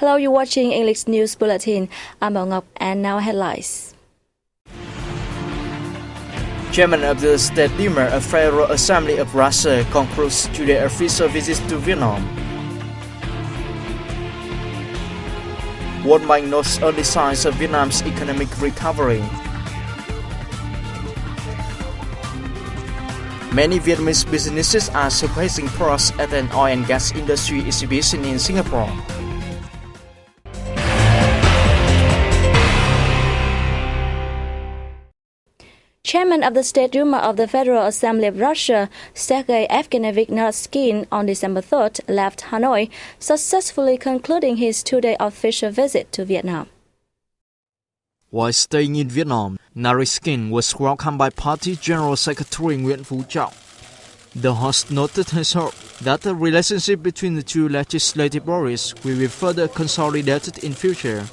Hello, you're watching English News Bulletin. I'm Bảo Ngọc, and now headlines. Chairman of the State Duma, a Federal Assembly of Russia, concludes today official visit to Vietnam. World Bank notes early signs of Vietnam's economic recovery. Many Vietnamese businesses are surprising pros at an oil and gas industry exhibition in Singapore. Chairman of the State Duma of the Federal Assembly of Russia, Sergei Evgenyevich Naryshkin, on December 3rd, left Hanoi, successfully concluding his two-day official visit to Vietnam. While staying in Vietnam, Naryshkin was welcomed by Party General Secretary Nguyễn Phú Trọng. The host noted his hope that the relationship between the two legislative bodies will be further consolidated in future.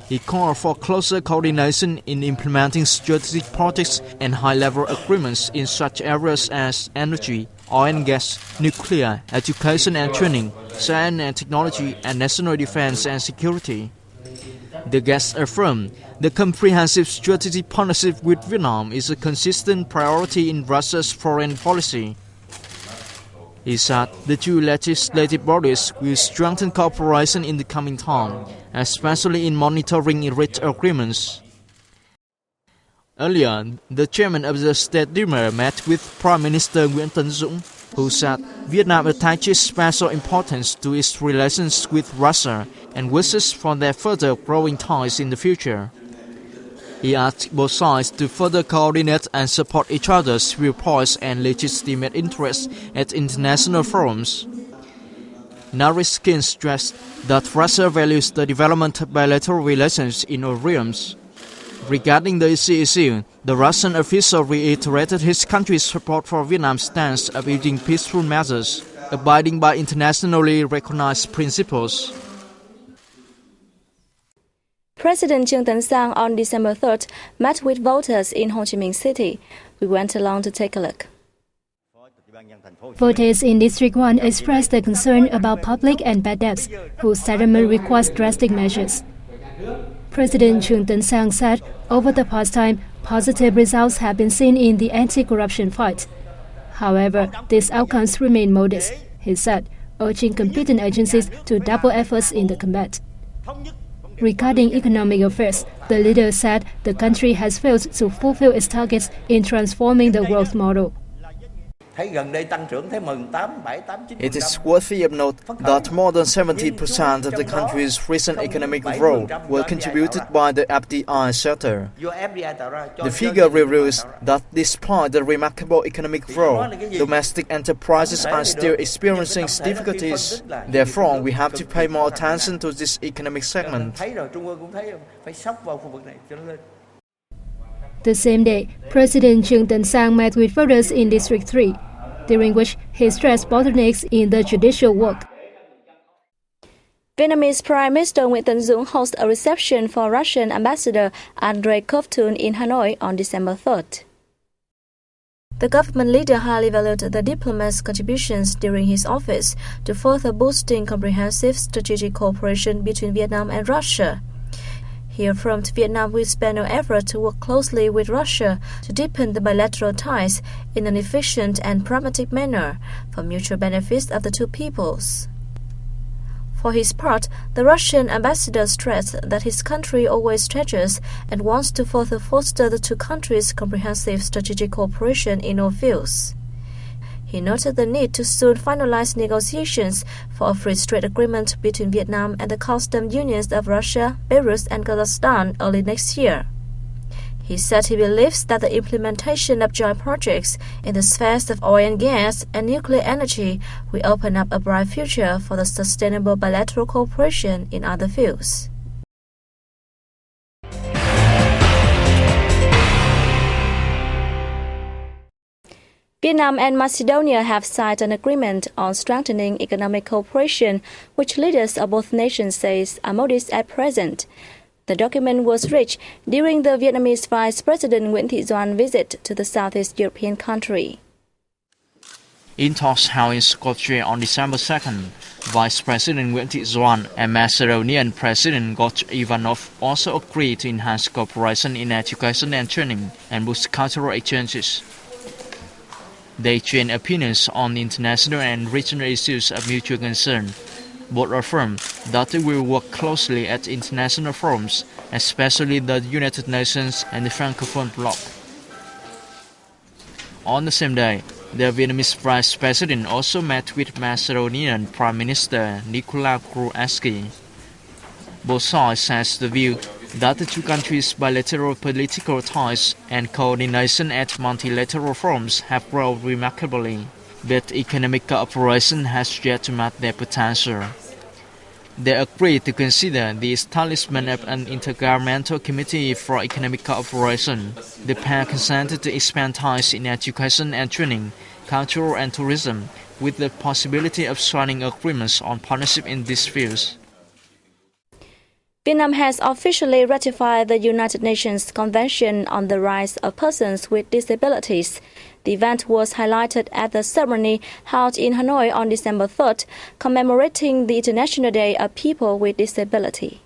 He called for closer coordination in implementing strategic projects and high-level agreements in such areas as energy, oil and gas, nuclear, education and training, science and technology, and national defense and security. The guest affirmed the comprehensive strategic partnership with Vietnam is a consistent priority in Russia's foreign policy. He said the two legislative bodies will strengthen cooperation in the coming time, especially in monitoring rich agreements. Earlier, the chairman of the State Duma met with Prime Minister Nguyễn Tấn Dũng, who said Vietnam attaches special importance to its relations with Russia and wishes for their further growing ties in the future. He asked both sides to further coordinate and support each other's viewpoints and legitimate interests at international forums. Naryshkin stressed that Russia values the development of bilateral relations in all realms. Regarding the issue, the Russian official reiterated his country's support for Vietnam's stance of using peaceful methods, abiding by internationally recognized principles. President Trương Tấn Sang on December 3rd met with voters in Ho Chi Minh City. We went along to take a look. Voters in District 1 expressed their concern about public and bad debts, whose settlement requires drastic measures. President Trương Tấn Sang said over the past time, positive results have been seen in the anti-corruption fight. However, these outcomes remain modest, he said, urging competent agencies to double efforts in the combat. Regarding economic affairs, the leader said the country has failed to fulfill its targets in transforming the growth model. It is worthy of note that more than 70% of the country's recent economic growth were contributed by the FDI sector. The figure reveals that despite the remarkable economic growth, domestic enterprises are still experiencing difficulties. Therefore, we have to pay more attention to this economic segment. The same day, President Trương Tấn Sang met with voters in District 3, during which he stressed bottlenecks in the judicial work. Vietnamese Prime Minister Nguyễn Tấn Dũng hosted a reception for Russian Ambassador Andrei Kovtun in Hanoi on December 3rd. The government leader highly valued the diplomat's contributions during his office to further boosting comprehensive strategic cooperation between Vietnam and Russia. He affirmed Vietnam will spare no effort to work closely with Russia to deepen the bilateral ties in an efficient and pragmatic manner for mutual benefits of the two peoples. For his part, the Russian ambassador stressed that his country always treasures and wants to further foster the two countries' comprehensive strategic cooperation in all fields. He noted the need to soon finalize negotiations for a free trade agreement between Vietnam and the customs unions of Russia, Belarus, and Kazakhstan early next year. He said he believes that the implementation of joint projects in the spheres of oil and gas and nuclear energy will open up a bright future for the sustainable bilateral cooperation in other fields. Vietnam and Macedonia have signed an agreement on strengthening economic cooperation, which leaders of both nations say are modest at present. The document was reached during the Vietnamese Vice President Nguyễn Thị Doan visit to the Southeast European country. In talks held in Skopje on December 2nd, Vice President Nguyễn Thị Doan and Macedonian President Goc Ivanov also agreed to enhance cooperation in education and training and boost cultural exchanges. They exchanged opinions on international and regional issues of mutual concern. Both affirmed that they will work closely at international forums, especially the United Nations and the Francophone bloc. On the same day, the Vietnamese Vice President also met with Macedonian Prime Minister Nicola Gruevski. Both sides has the view that the two countries' bilateral political ties and coordination at multilateral forums have grown remarkably, but economic cooperation has yet to match their potential. They agreed to consider the establishment of an intergovernmental committee for economic cooperation. The pair consented to expand ties in education and training, culture and tourism, with the possibility of signing agreements on partnership in these fields. Vietnam has officially ratified the United Nations Convention on the Rights of Persons with Disabilities. The event was highlighted at the ceremony held in Hanoi on December 3rd, commemorating the International Day of People with Disability.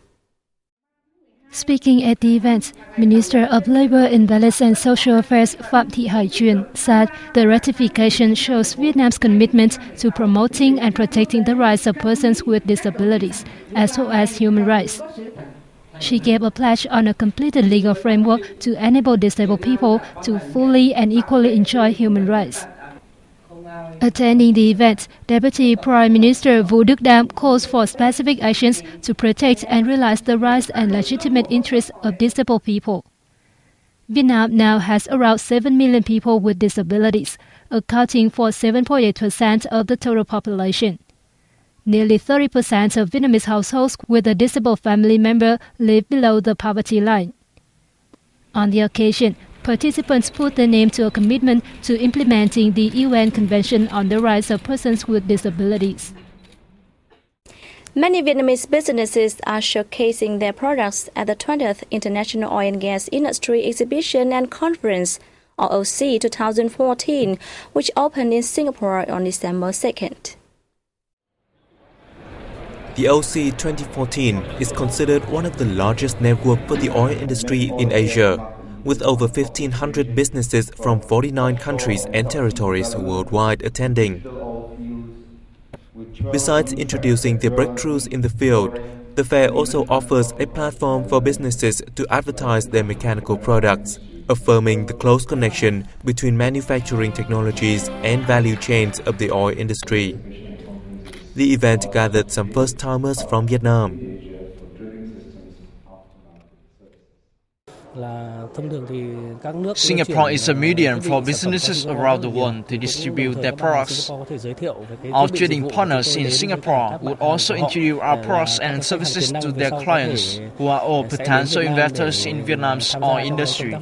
Speaking at the event, Minister of Labour, Invalids and Social Affairs Phạm Thị Hải Truyền said the ratification shows Vietnam's commitment to promoting and protecting the rights of persons with disabilities, as well as human rights. She gave a pledge on a completed legal framework to enable disabled people to fully and equally enjoy human rights. Attending the event, Deputy Prime Minister Vũ Đức Đam calls for specific actions to protect and realize the rights and legitimate interests of disabled people. Vietnam now has around 7 million people with disabilities, accounting for 7.8% of the total population. Nearly 30% of Vietnamese households with a disabled family member live below the poverty line. On the occasion, participants put their name to a commitment to implementing the UN Convention on the Rights of Persons with Disabilities. Many Vietnamese businesses are showcasing their products at the 20th International Oil and Gas Industry Exhibition and Conference, OOC 2014, which opened in Singapore on December 2nd. The OOC 2014 is considered one of the largest networks for the oil industry in Asia, with over 1,500 businesses from 49 countries and territories worldwide attending. Besides introducing their breakthroughs in the field, the fair also offers a platform for businesses to advertise their mechanical products, affirming the close connection between manufacturing technologies and value chains of the oil industry. The event gathered some first-timers from Vietnam. Singapore is a medium for businesses around the world to distribute their products. Our trading partners in Singapore would also introduce our products and services to their clients, who are all potential investors in Vietnam's oil industry.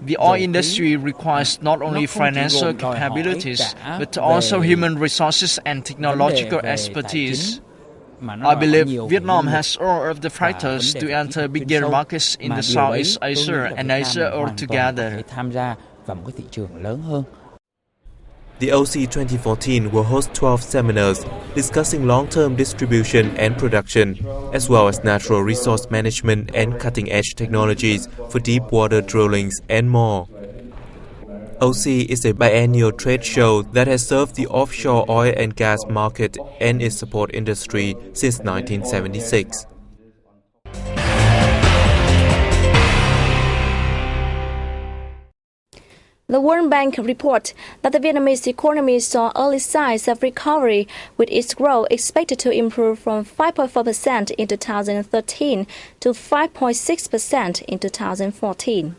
The oil industry requires not only financial capabilities, but also human resources and technological expertise. I believe Vietnam has all of the factors to enter bigger markets in the Southeast Asia and Asia altogether. The OOC 2014 will host 12 seminars discussing long-term distribution and production, as well as natural resource management and cutting-edge technologies for deep water drillings and more. OOC is a biennial trade show that has served the offshore oil and gas market and its support industry since 1976. The World Bank report that the Vietnamese economy saw early signs of recovery, with its growth expected to improve from 5.4% in 2013 to 5.6% in 2014.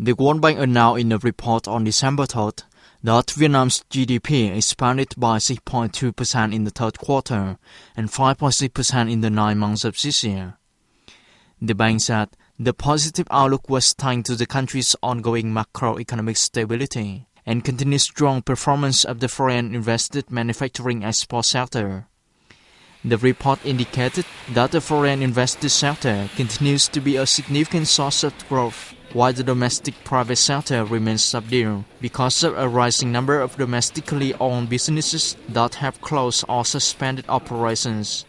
The World Bank announced in a report on December 3rd that Vietnam's GDP expanded by 6.2% in the third quarter and 5.6% in the 9 months of this year. The bank said the positive outlook was tied to the country's ongoing macroeconomic stability and continued strong performance of the foreign invested manufacturing export sector. The report indicated that the foreign investor sector continues to be a significant source of growth, while the domestic private sector remains subdued because of a rising number of domestically owned businesses that have closed or suspended operations.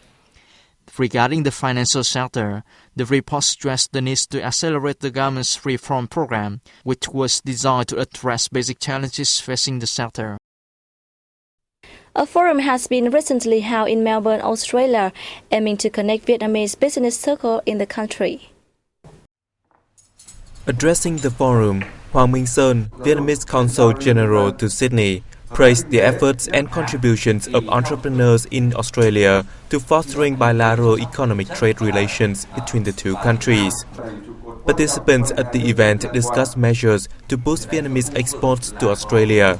Regarding the financial sector, the report stressed the need to accelerate the government's reform program, which was designed to address basic challenges facing the sector. A forum has been recently held in Melbourne, Australia, aiming to connect Vietnamese business circles in the country. Addressing the forum, Hoàng Minh Sơn, Vietnamese Consul General to Sydney, praised the efforts and contributions of entrepreneurs in Australia to fostering bilateral economic trade relations between the two countries. Participants at the event discussed measures to boost Vietnamese exports to Australia.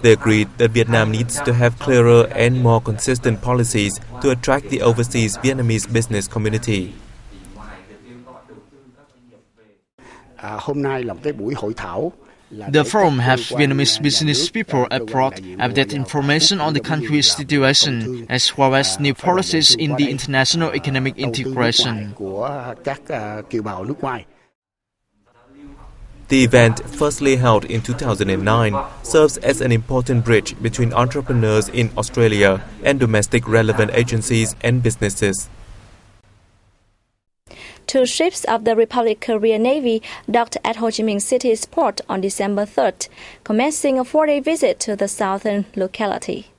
They agreed that Vietnam needs to have clearer and more consistent policies to attract the overseas Vietnamese business community. The forum has Vietnamese business people abroad update information on the country's situation, as well as new policies in the international economic integration. The event, firstly held in 2009, serves as an important bridge between entrepreneurs in Australia and domestic relevant agencies and businesses. Two ships of the Republic Korean Navy docked at Ho Chi Minh City's port on December 3rd, commencing a 4-day visit to the southern locality.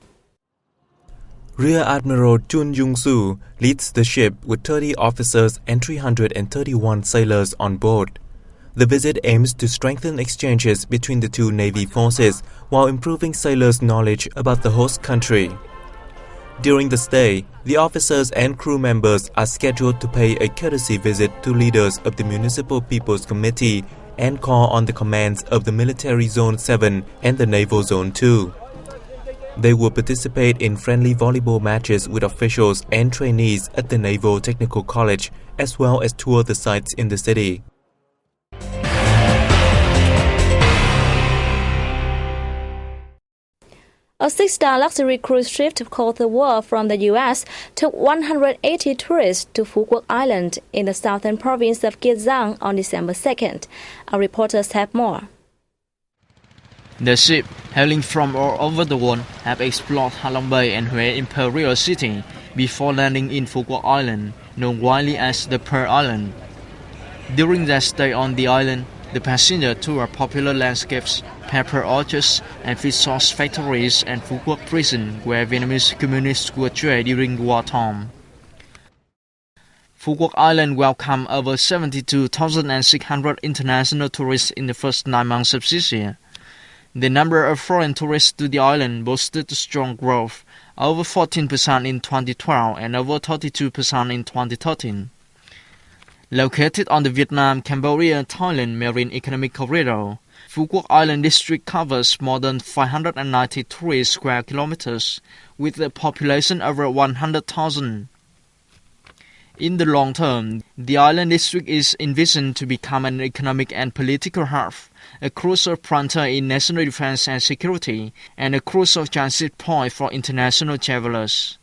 Rear Admiral Chun Yung-soo leads the ship with 30 officers and 331 sailors on board. The visit aims to strengthen exchanges between the two Navy forces while improving sailors' knowledge about the host country. During the stay, the officers and crew members are scheduled to pay a courtesy visit to leaders of the Municipal People's Committee and call on the commands of the Military Zone 7 and the Naval Zone 2. They will participate in friendly volleyball matches with officials and trainees at the Naval Technical College, as well as tour the sites in the city. A 6-star luxury cruise ship called the World from the U.S. took 180 tourists to Phu Quoc Island in the southern province of Kiet Giang on December 2nd. Our reporters have more. The ship, hailing from all over the world, have explored Ha Long Bay and Hue Imperial City before landing in Phu Quoc Island, known widely as the Pearl Island. During their stay on the island, the passengers toured popular landscapes, pepper orchards, and fish sauce factories and Phu Quoc prison, where Vietnamese communists were jailed during wartime. Phu Quoc Island welcomed over 72,600 international tourists in the first 9 months of this year. The number of foreign tourists to the island boasted strong growth, over 14% in 2012 and over 32% in 2013. Located on the Vietnam-Cambodia-Thailand Marine Economic Corridor, Phu Quoc Island District covers more than 593 square kilometers, with a population over 100,000. In the long term, the island district is envisioned to become an economic and political hub, a crucial frontier in national defense and security, and a crucial transit point for international travelers.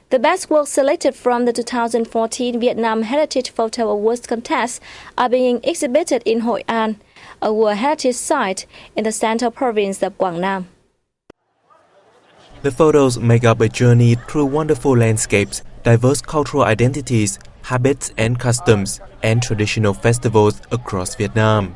The best work selected from the 2014 Vietnam Heritage Photo Awards contest are being exhibited in Hội An, a World Heritage Site in the central province of Quảng Nam. The photos make up a journey through wonderful landscapes, diverse cultural identities, habits and customs, and traditional festivals across Vietnam.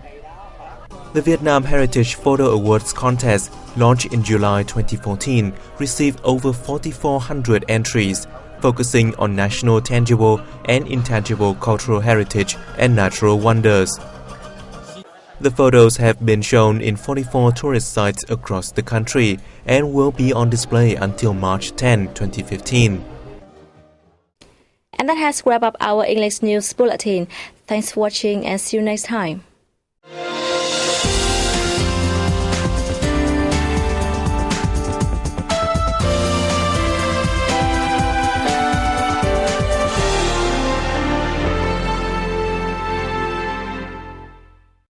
The Vietnam Heritage Photo Awards contest, launched in July 2014, received over 4,400 entries, focusing on national tangible and intangible cultural heritage and natural wonders. The photos have been shown in 44 tourist sites across the country and will be on display until March 10, 2015. And that has wrapped up our English News Bulletin. Thanks for watching and see you next time.